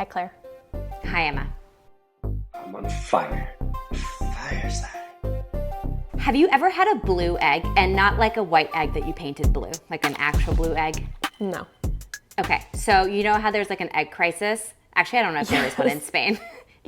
Hi, Claire. Hi, Emma. I'm on fire. Fireside. Have you ever had a blue egg, and not like a white egg that you painted blue, like an actual blue egg? No. Okay, so you know how there's like an egg crisis? Actually, I don't know if there is one in Spain.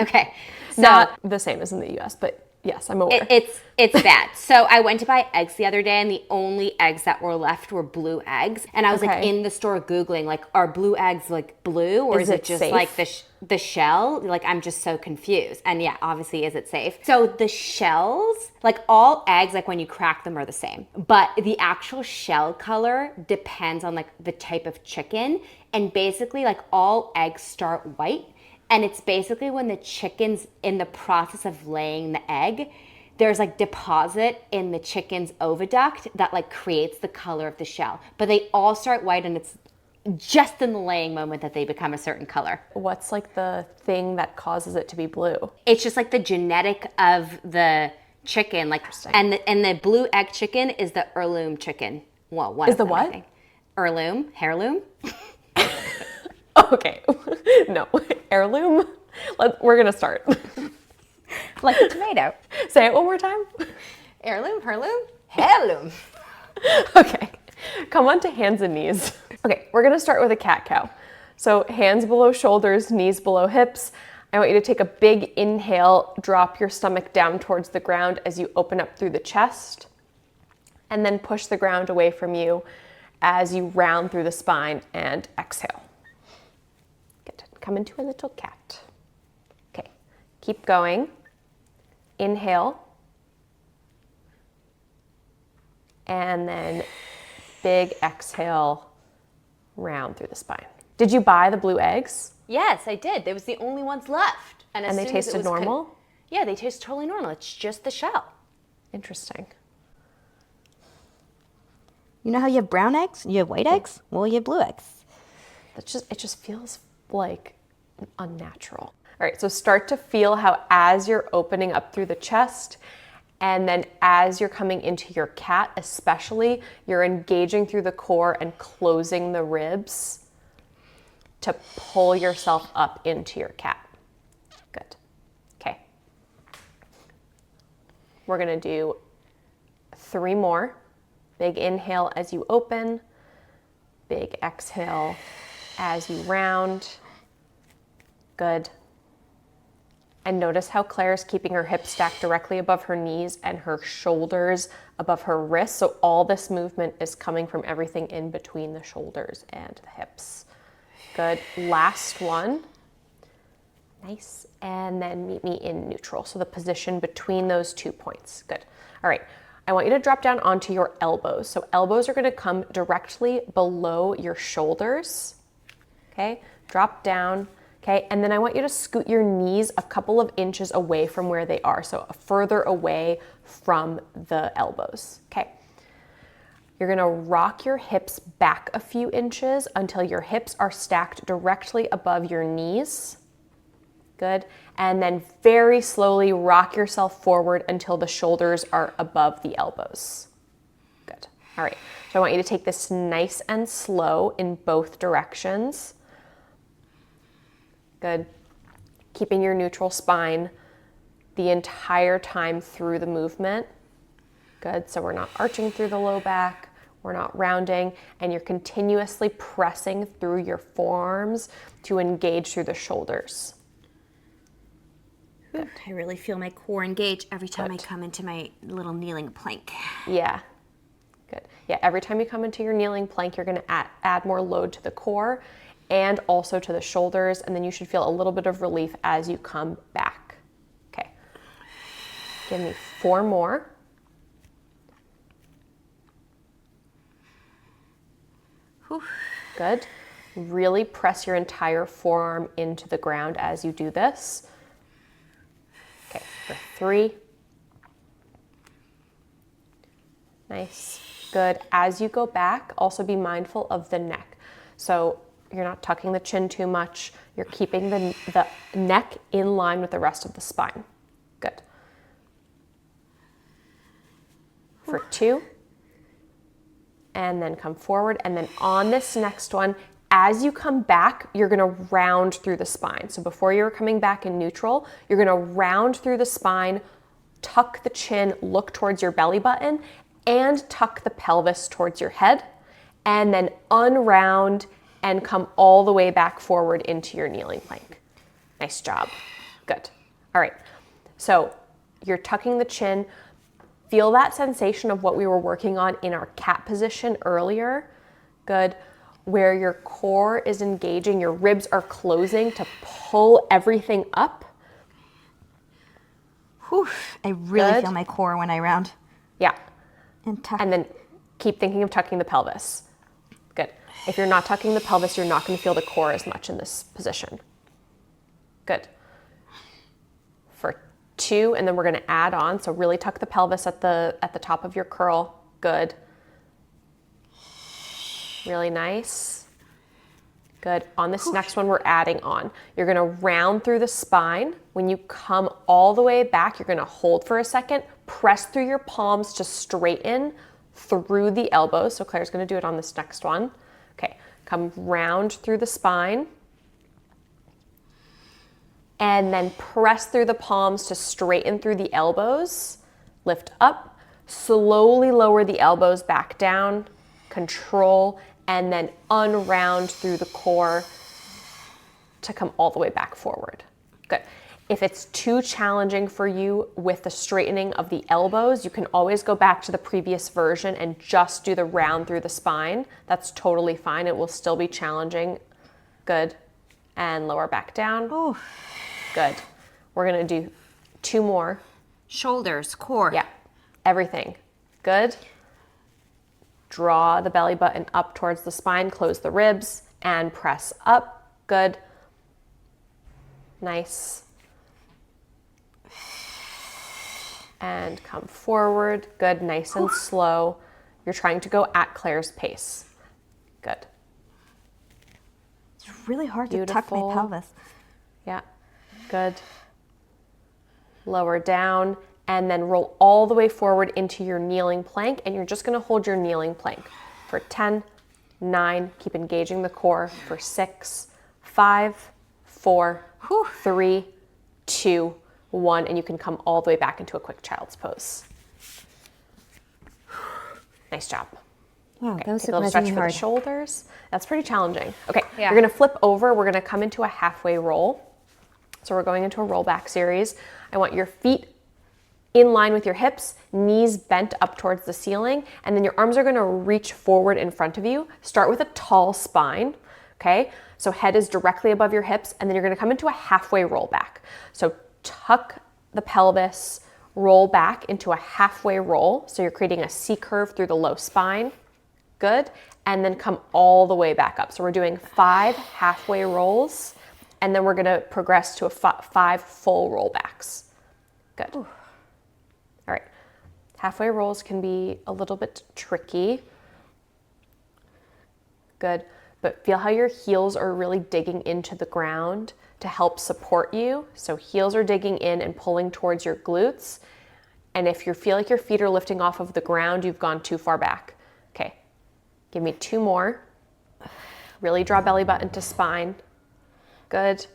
Okay, so Not the same as in the US, but yes, I'm aware. it's bad. So I went to buy eggs the other day, and the only eggs that were left were blue eggs. And I was like in the store Googling, like, are blue eggs like blue, or is it just safe? like the shell? Like, I'm just so confused. And yeah, obviously, is it safe? So the shells, like all eggs, like when you crack them are the same, but the actual shell color depends on like the type of chicken. And basically, like all eggs start white. And it's basically when the chicken's in the process of laying the egg, there's like deposit in the chicken's oviduct that like creates the color of the shell. But they all start white, and it's just in the laying moment that they become a certain color. What's like the thing that causes it to be blue? It's just like the genetic of the chicken, like, and the blue egg chicken is the heirloom chicken. Well, one is of the them, what? I think. Heirloom. Okay, no, heirloom. We're gonna start. Like a tomato. Say it one more time. Heirloom. Okay, come on to hands and knees. Okay, we're gonna start with a cat-cow. So hands below shoulders, knees below hips. I want you to take a big inhale, drop your stomach down towards the ground as you open up through the chest, and then push the ground away from you as you round through the spine and exhale. Good. Come into a little cat. Okay, keep going. Inhale. And then big exhale, round through the spine. Did you buy the blue eggs? Yes, I did. There was the only ones left. And they tasted normal? Yeah, they taste totally normal. It's just the shell. Interesting. You know how you have brown eggs? You have white eggs? Well, you have blue eggs. It just feels like unnatural. All right, so start to feel how as you're opening up through the chest, and then as you're coming into your cat especially, you're engaging through the core and closing the ribs to pull yourself up into your cat. Good. Okay. We're gonna do 3 more. Big inhale as you open, big exhale as you round. Good. And notice how Claire's keeping her hips stacked directly above her knees and her shoulders above her wrists. So all this movement is coming from everything in between the shoulders and the hips. Good. Last one. Nice. And then meet me in neutral. So the position between those 2 points. Good. All right. I want you to drop down onto your elbows. So elbows are going to come directly below your shoulders. Okay. Drop down. Okay, and then I want you to scoot your knees a couple of inches away from where they are, so further away from the elbows. Okay, you're gonna rock your hips back a few inches until your hips are stacked directly above your knees. Good, and then very slowly rock yourself forward until the shoulders are above the elbows. Good, all right, so I want you to take this nice and slow in both directions. Good. Keeping your neutral spine the entire time through the movement. Good. So we're not arching through the low back, we're not rounding, and you're continuously pressing through your forearms to engage through the shoulders. Good. I really feel my core engage every time I come into my little kneeling plank. Yeah. Good. Yeah, every time you come into your kneeling plank, you're going to add more load to the core and also to the shoulders, and then you should feel a little bit of relief as you come back. Okay. Give me 4 more. Whew. Good. Really press your entire forearm into the ground as you do this. Okay, for 3. Nice. Good. As you go back, also be mindful of the neck. So you're not tucking the chin too much. You're keeping the neck in line with the rest of the spine. Good. For 2. And then come forward. And then on this next one, As you come back, you're gonna round through the spine. So before you're coming back in neutral, you're gonna round through the spine, tuck the chin, look towards your belly button, and tuck the pelvis towards your head, and then unround and come all the way back forward into your kneeling plank. Nice job. Good. All right. So you're tucking the chin. Feel that sensation of what we were working on in our cat position earlier. Good. Where your core is engaging, your ribs are closing to pull everything up. Whew, I really Good. feel my core when I round. Yeah. And tuck. And then keep thinking of tucking the pelvis. Good. If you're not tucking the pelvis, you're not going to feel the core as much in this position. Good. For 2, and then we're going to add on. So really tuck the pelvis at the top of your curl. Good. Really nice. Good. On this next one, we're adding on. You're going to round through the spine. When you come all the way back, you're going to hold for a second, press through your palms to straighten through the elbows. So Claire's going to do it on this next one. Okay. Come round through the spine. And then press through the palms to straighten through the elbows. Lift up. Slowly lower the elbows back down. Control. And then unround through the core to come all the way back forward. Good. If it's too challenging for you with the straightening of the elbows, you can always go back to the previous version and just do the round through the spine. That's totally fine. It will still be challenging. Good. And lower back down. Oh. Good. We're going to do 2 more. Shoulders, core. Yeah. Everything. Good. Draw the belly button up towards the spine, close the ribs, and press up. Good. Nice. And come forward. Good. Nice and slow. You're trying to go at Claire's pace. Good. It's really hard to tuck my Beautiful. pelvis. Yeah. Good. Lower down. And then roll all the way forward into your kneeling plank, and you're just going to hold your kneeling plank for 10, 9, keep engaging the core for 6, 5, 4, 3, 2, 1, and you can come all the way back into a quick child's pose. Nice job. Wow, Okay, that was take a little stretch surprisingly for the hard. shoulders. That's pretty challenging. Okay, Yeah. We're going to flip over. We're going to come into a halfway roll. So we're going into a roll back series. I want your feet in line with your hips, knees bent up towards the ceiling, and then your arms are going to reach forward in front of you. Start with a tall spine, okay? So head is directly above your hips, and then you're going to come into a halfway roll back. So tuck the pelvis, roll back into a halfway roll. So you're creating a C curve through the low spine. Good. And then come all the way back up. So we're doing 5 halfway rolls, and then we're going to progress to 5 full roll backs. Good. Ooh. All right. Halfway rolls can be a little bit tricky. Good. But feel how your heels are really digging into the ground to help support you. So heels are digging in and pulling towards your glutes. And if you feel like your feet are lifting off of the ground, you've gone too far back. Okay. Give me 2 more. Really draw belly button to spine. Good.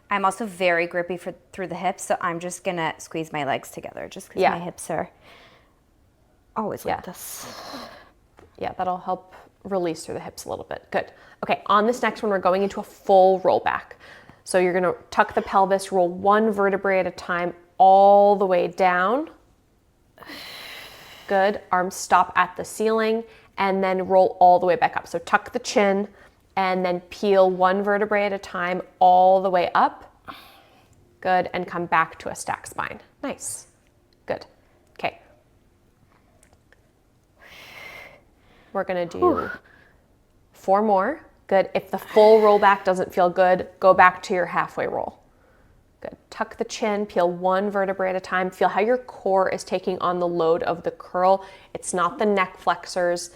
I'm also very grippy through the hips, so I'm just gonna squeeze my legs together just because my hips are always like this. Yeah, that'll help release through the hips a little bit. Good. Okay, on this next one, we're going into a full roll back. So you're gonna tuck the pelvis, roll 1 vertebrae at a time all the way down. Good. Arms stop at the ceiling, and then roll all the way back up. So tuck the chin, and then peel 1 vertebrae at a time all the way up. Good. And come back to a stack spine. Nice. Good. Okay. We're going to do 4 more. Good. If the full roll back doesn't feel good, go back to your halfway roll. Good. Tuck the chin, peel 1 vertebrae at a time. Feel how your core is taking on the load of the curl. It's not the neck flexors.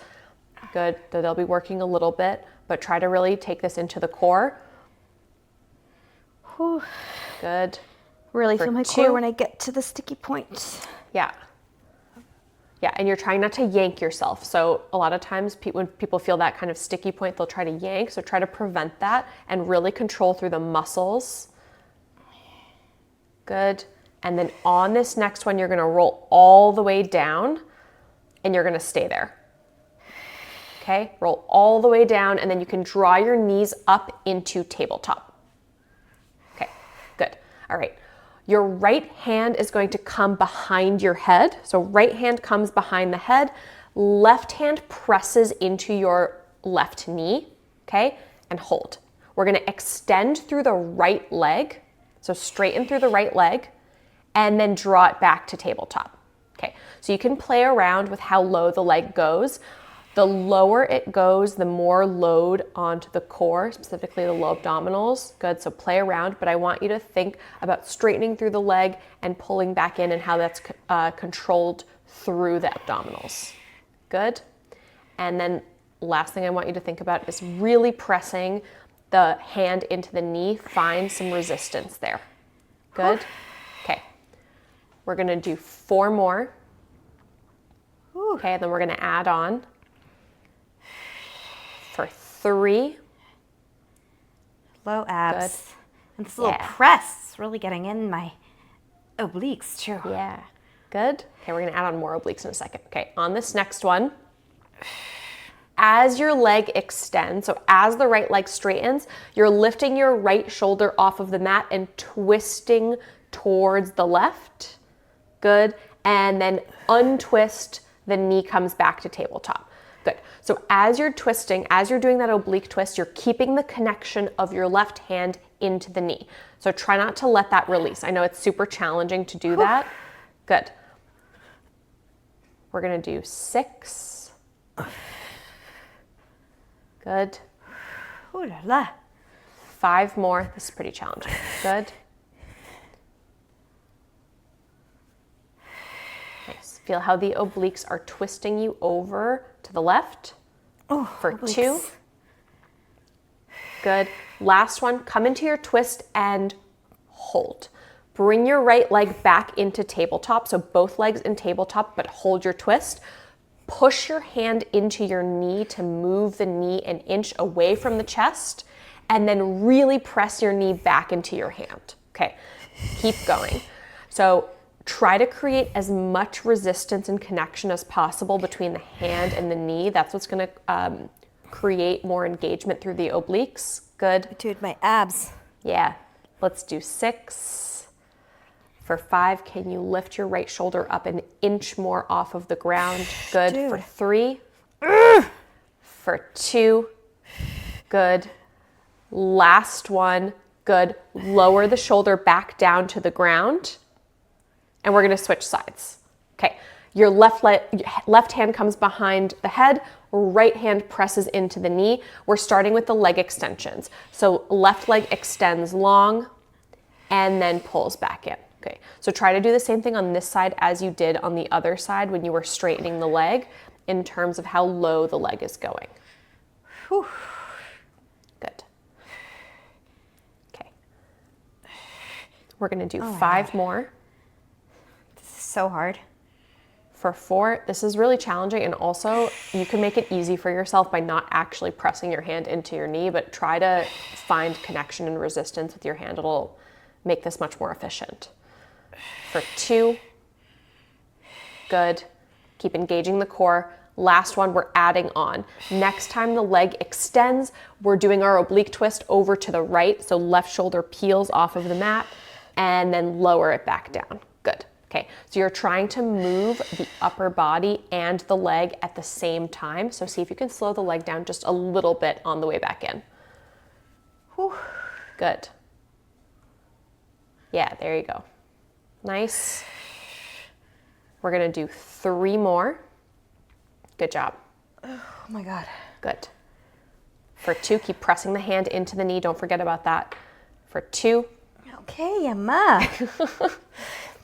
Good. They'll be working a little bit, but try to really take this into the core. Whew. Good. Really For feel my 2. core when I get to the sticky point. Yeah. Yeah, and you're trying not to yank yourself. So a lot of times when people feel that kind of sticky point, they'll try to yank. So try to prevent that and really control through the muscles. Good. And then on this next one, you're gonna roll all the way down and you're gonna stay there. Okay, roll all the way down and then you can draw your knees up into tabletop. Okay, good. All right. Your right hand is going to come behind your head. So right hand comes behind the head, left hand presses into your left knee, okay? And hold. We're gonna extend through the right leg. So straighten through the right leg and then draw it back to tabletop. Okay, so you can play around with how low the leg goes. The lower it goes, the more load onto the core, specifically the low abdominals. Good, so play around, but I want you to think about straightening through the leg and pulling back in and how that's controlled through the abdominals. Good. And then last thing I want you to think about is really pressing the hand into the knee. Find some resistance there. Good. Okay. We're gonna do 4 more. Okay, and then we're gonna add on for 3. Low abs. Good. And this little press is really getting in my obliques too. Yeah. Good. Okay, we're gonna add on more obliques in a second. Okay, on this next one, as your leg extends, so as the right leg straightens, you're lifting your right shoulder off of the mat and twisting towards the left. Good. And then untwist, the knee comes back to tabletop. Good. So as you're twisting, as you're doing that oblique twist, you're keeping the connection of your left hand into the knee. So try not to let that release. I know it's super challenging to do that. Good. We're going to do 6. Good. Ooh la la. 5 more. This is pretty challenging. Good. Nice. Feel how the obliques are twisting you over to the left. Oh, for obliques. 2. Good. Last one. Come into your twist and hold. Bring your right leg back into tabletop. So both legs in tabletop, but hold your twist. Push your hand into your knee to move the knee an inch away from the chest, and then really press your knee back into your hand. Okay, keep going. So try to create as much resistance and connection as possible between the hand and the knee. That's what's gonna create more engagement through the obliques. Good. Dude, my abs. Yeah, let's do 6. For 5, can you lift your right shoulder up an inch more off of the ground? Good. Dude. For 3. For 2. Good. Last one. Good. Lower the shoulder back down to the ground. And we're going to switch sides. Okay. Your left hand comes behind the head. Right hand presses into the knee. We're starting with the leg extensions. So left leg extends long and then pulls back in. Okay, so try to do the same thing on this side as you did on the other side when you were straightening the leg in terms of how low the leg is going. Whew. Good. Okay. We're gonna do 5 more. This is so hard. For 4, this is really challenging, and also you can make it easy for yourself by not actually pressing your hand into your knee, but try to find connection and resistance with your hand. It'll make this much more efficient. For 2, good. Keep engaging the core. Last one, we're adding on. Next time the leg extends, we're doing our oblique twist over to the right, so left shoulder peels off of the mat, and then lower it back down. Good. Okay, so you're trying to move the upper body and the leg at the same time, so see if you can slow the leg down just a little bit on the way back in. Whew. Good. Yeah, there you go. Nice. We're gonna do 3 more. Good job. Oh my God. Good. For 2, keep pressing the hand into the knee. Don't forget about that. For 2. Okay, Emma.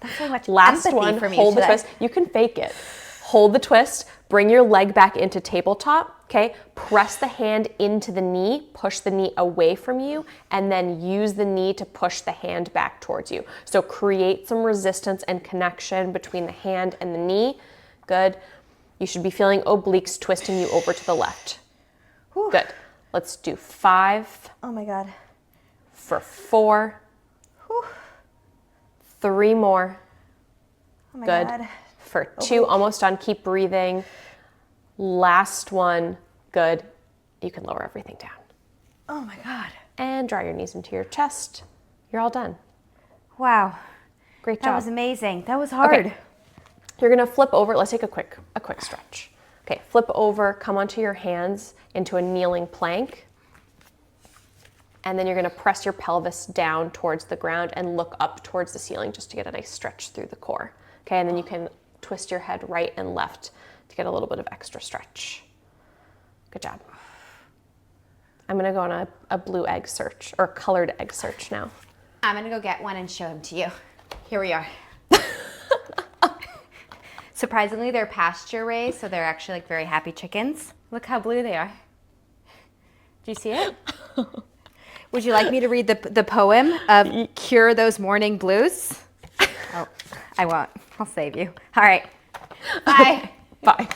That's so much Last empathy one, for me hold the today. twist. You can fake it. Hold the twist, bring your leg back into tabletop, okay? Press the hand into the knee, push the knee away from you, and then use the knee to push the hand back towards you. So create some resistance and connection between the hand and the knee. Good. You should be feeling obliques twisting you over to the left. Whew. Good. Let's do 5 Oh my God. for 4. Whew. 3 more. Oh my Good. God. For 2, almost done. Keep breathing. Last one. Good. You can lower everything down. Oh my God. And draw your knees into your chest. You're all done. Wow. Great That job. was amazing. That was hard. Okay. You're gonna flip over. Let's take a quick stretch. Okay, flip over, come onto your hands into a kneeling plank. And then you're gonna press your pelvis down towards the ground and look up towards the ceiling just to get a nice stretch through the core. Okay, and then you can twist your head right and left to get a little bit of extra stretch. Good job. I'm gonna go on a blue egg search, or colored egg search now. I'm gonna go get one and show him to you. Here we are. Surprisingly, they're pasture raised, so they're actually like very happy chickens. Look how blue they are. Do you see it? Would you like me to read the poem of Cure Those Morning Blues? Oh, I won't. I'll save you. All right. Bye. Bye.